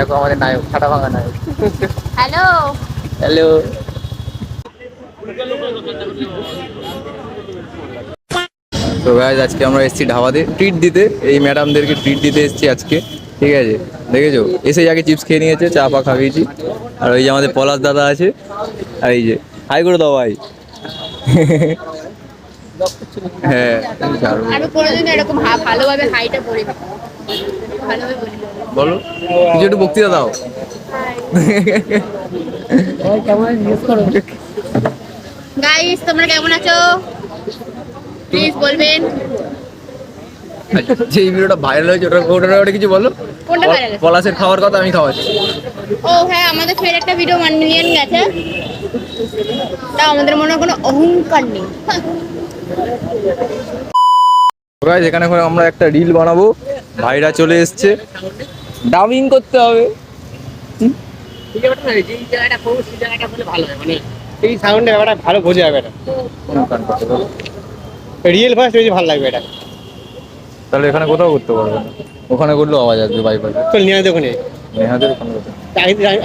দেখো আমাদের নায়ক, ফাটা ভাঙা নায়ক। Hello hello. তো গাইজ আজকে আমরা এসেছি ধাবাতে ট্রিট দিতে, এই ম্যাডামদেরকে ট্রিট দিতে এসেছি আজকে, ঠিক আছে? দেখেছো, এসে আগে চিপস খেয়ে নিয়েছে, চা পা খাইয়েছি। আর ওই যে আমাদের পলাশ দাদা আছে, আর এই যে হাই করে দাও ভাই। হ্যাঁ, আমি কোনোদিন এরকম ভালোভাবে হাইটা বলি না, ভালোভাবে বলি। বলো কিছু, একটু বক্তৃতা দাও। গাইস তোমরা কেমন আছো প্লিজ বলবেন। যে ভিডিওটা ভাইরাল হয়েছে ওটা কিছু বলো। কোনটা ভাইরাল? পলাশের খাওয়ার কথা আমি খাওয়াচ্ছি। ও হ্যাঁ, আমাদের ফের একটা ভিডিও 1 মিলিয়ন গেছে, তা আমাদের মনে কোনো অহংকার নেই। গাইস এখানে এখন আমরা একটা রিল বানাবো, ভাইরা চলে এসছে, ডাবিং করতে হবে। এই সাউন্ডের ব্যাপারটা ভালো বোঝা যাবে এটা, রিয়েল ভয়েস বেশি ভালো লাগবে এটা। তাহলে এখানে কোথাও করতে পারবে না, ওখানে করলেও আওয়াজ আসবে বাই বাই। চল নিয়ে দেখুন, নেহাদের ওখানে কোথাও।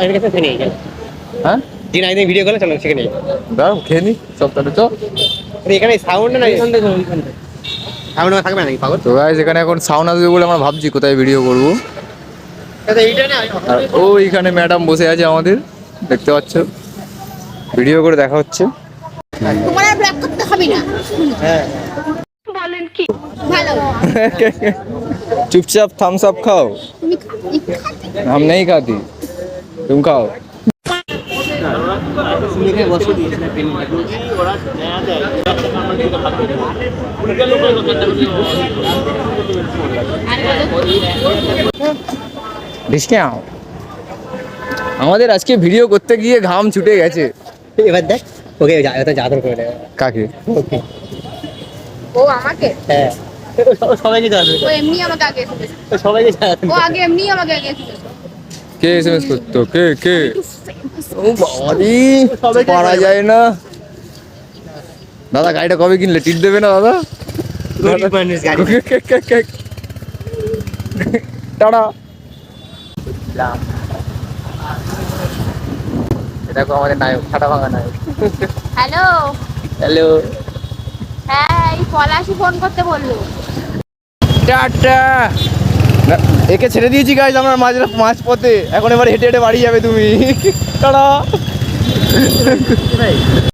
আমি কাছে শুনি হ্যাঁ দিন আগে ভিডিও করলে চলো সেখানে দাঁড়াও খেয়ে নি সব, তাহলে চ। এখানে সাউন্ড না, সাউন্ড থাকবে না নাকি পাগল? তো গাইস এখানে এখন সাউন্ড আসবে বলে আমরা ভাবছি কোথায় ভিডিও করবো। এইটা না, আর ওইখানে ম্যাডাম বসে আছে আমাদের, দেখতে পাচ্ছ, ভিডিও করে দেখা হচ্ছে। তোমার আর ব্লগ করতে হবে না। হ্যাঁ বলেন কি ভালো? चुपचाप थम्स अप खाओ, তুমি हम नहीं खाती, तुम खाओ। ডিসকাউন্ট। আমাদের আজকে ভিডিও করতে গিয়ে ঘাম ছুটে গেছে। এবার দেখ ওকে জাদর করে দেবে। কাকে? ওকে ও আমাকে, হ্যাঁ সবাইকে জাদর, ও এমনি আমাকে আগে এসেছে, সবাইকে জাদর। ও আগে এমনি আমাকে আগে এসেছে। কে এসএমএস করতো? কে? ও বাবারি, পারা যায় না। দাদা গাড়িটা কবে কিনলে? টিট দেবে না দাদা? গরিব মানুষ গাড়ি। টাটা। দেখো আমাদের নায়ক, ফাটা ভাঙা নায়ক। Hello hello. হ্যাঁ, এই পলাশি ফোন করতে বললো। টাটা। একে ছেড়ে দিয়েছি গাইজ আমরা মাঝ পথে, এখন এবার হেঁটে হেঁটে বাড়ি যাবে তুমি। টাটা।